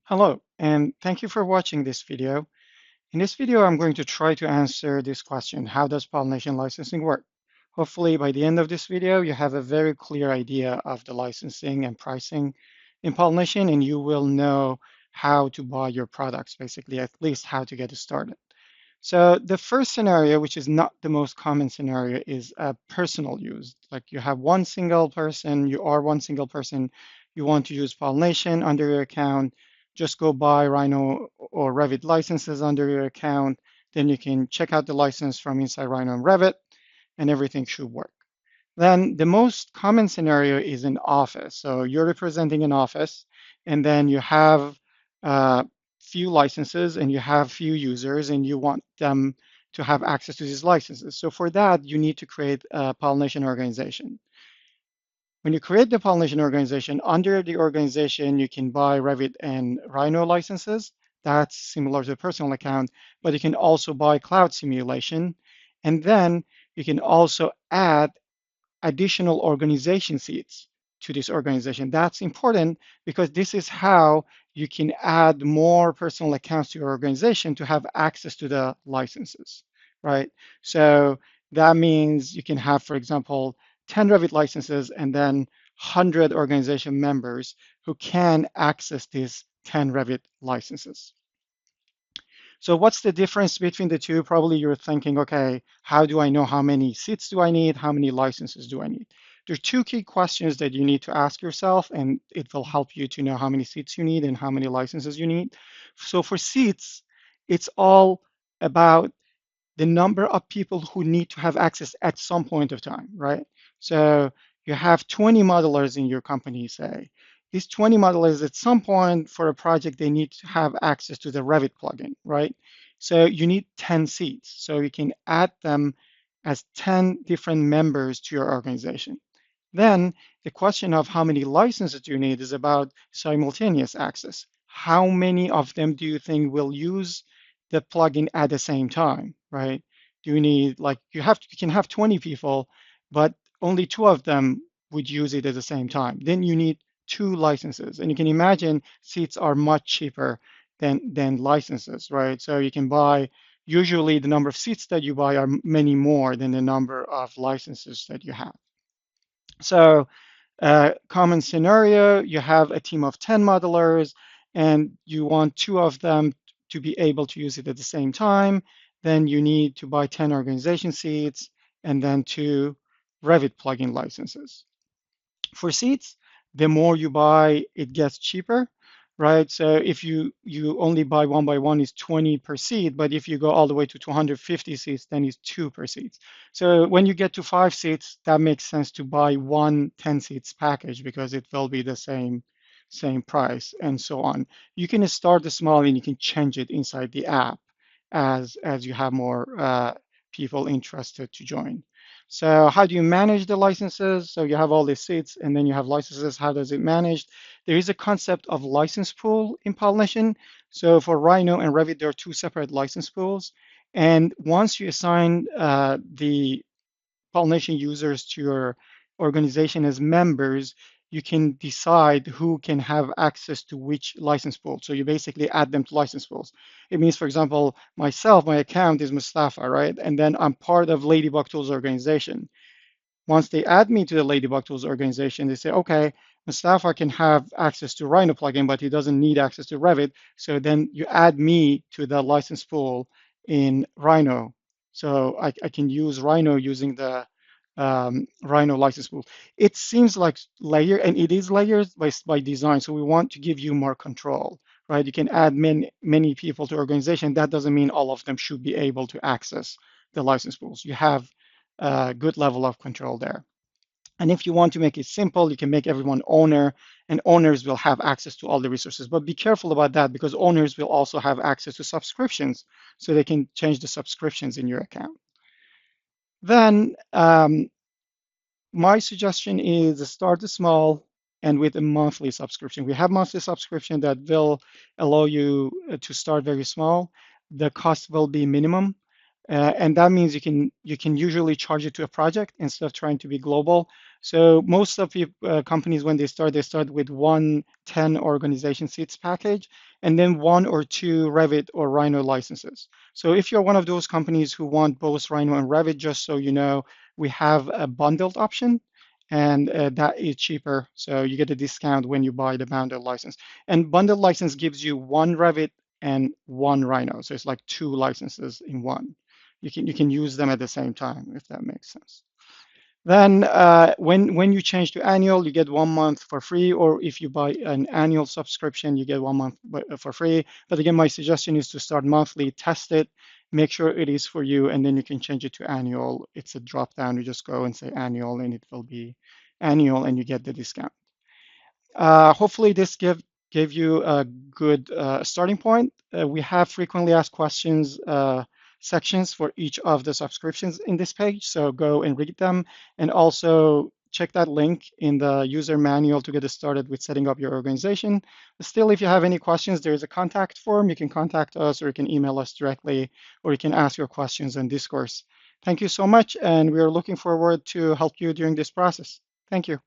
Hello, and thank you for watching this video. In this video, I'm going to try to answer this question: how does pollination licensing work? Hopefully, by the end of this video, you have a very clear idea of the licensing and pricing in pollination, and you will know how to buy your products, basically, at least how to get started. So the first scenario, which is not the most common scenario, is a personal use. Like you have one single person, you are one single person, you want to use pollination under your account, just go buy Rhino or Revit licenses under your account. Then you can check out the license from inside Rhino and Revit, and everything should work. Then the most common scenario is an office. So you're representing an office, and then you have few licenses and you have few users, and you want them to have access to these licenses. So for that, you need to create a pollination organization. When you create the pollination organization, under the organization, you can buy Revit and Rhino licenses. That's similar to a personal account, but you can also buy cloud simulation. And then you can also add additional organization seats to this organization. That's important because this is how you can add more personal accounts to your organization to have access to the licenses, right? So that means you can have, for example, 10 Revit licenses and then 100 organization members who can access these 10 Revit licenses. So what's the difference between the two? Probably you're thinking, okay, how do I know how many seats do I need? How many licenses do I need? There are two key questions that you need to ask yourself, and it will help you to know how many seats you need and how many licenses you need. So for seats, it's all about the number of people who need to have access at some point of time, right? So you have 20 modelers in your company, say. These 20 modelers at some point for a project, they need to have access to the Revit plugin, right? So you need 10 seats. So you can add them as 10 different members to your organization. Then the question of how many licenses do you need is about simultaneous access. How many of them do you think will use the plugin at the same time, right? Do you need like you can have 20 people, but only two of them would use it at the same time. Then you need two licenses. And you can imagine seats are much cheaper than licenses, right? So you can buy usually the number of seats that you buy are many more than the number of licenses that you have. So common scenario, you have a team of 10 modelers and you want two of them to be able to use it at the same time. Then you need to buy 10 organization seats and then two Revit plugin licenses. For seats, the more you buy, it gets cheaper, right? So if you only buy one by one, is 20 per seat, but if you go all the way to 250 seats, then it's 2 per seat. So when you get to 5 seats, that makes sense to buy one 10 seats package because it will be the same price and so on. You can start small and you can change it inside the app as you have more people interested to join. So how do you manage the licenses? So you have all these seats and then you have licenses. How does it manage? There is a concept of license pool in Pollination. So for Rhino and Revit, there are two separate license pools. And once you assign the Pollination users to your organization as members, you can decide who can have access to which license pool. So you basically add them to license pools. It means, for example, myself, my account is Mustafa, right? And then I'm part of Ladybug Tools organization. Once they add me to the Ladybug Tools organization, they say, okay, Mustafa can have access to Rhino plugin, but he doesn't need access to Revit. So then you add me to the license pool in Rhino. So I can use Rhino using the Rhino license pool. It seems like layer, and it is layers by design. So we want to give you more control, right? You can add many people to organization. That doesn't mean all of them should be able to access the license pools. You have a good level of control there. And if you want to make it simple, you can make everyone owner, and owners will have access to all the resources. But be careful about that because owners will also have access to subscriptions, so they can change the subscriptions in your account. Then my suggestion is start small and with a monthly subscription. We have monthly subscription that will allow you to start very small. The cost will be minimum. And that means you can usually charge it to a project instead of trying to be global. So most of the companies when they start with one 10 organization seats package and then one or two Revit or Rhino licenses. So if you're one of those companies who want both Rhino and Revit, just so you know, we have a bundled option and that is cheaper. So you get a discount when you buy the bundled license. And bundled license gives you one Revit and one Rhino. So it's like two licenses in one. You can use them at the same time, if that makes sense. Then when you change to annual, you get 1 month for free, or if you buy an annual subscription, you get 1 month for free. But again, my suggestion is to start monthly, test it, make sure it is for you, and then you can change it to annual. It's a drop down. You just go and say annual, and it will be annual, and you get the discount. Hopefully this gave you a good starting point. We have frequently asked questions sections for each of the subscriptions in this page, so go and read them, and also check that link in the user manual to get started with setting up your organization. Still, if you have any questions, there is a contact form. You can contact us, or you can email us directly, or you can ask your questions on Discourse. Thank you so much, and we are looking forward to help you during this process. Thank you.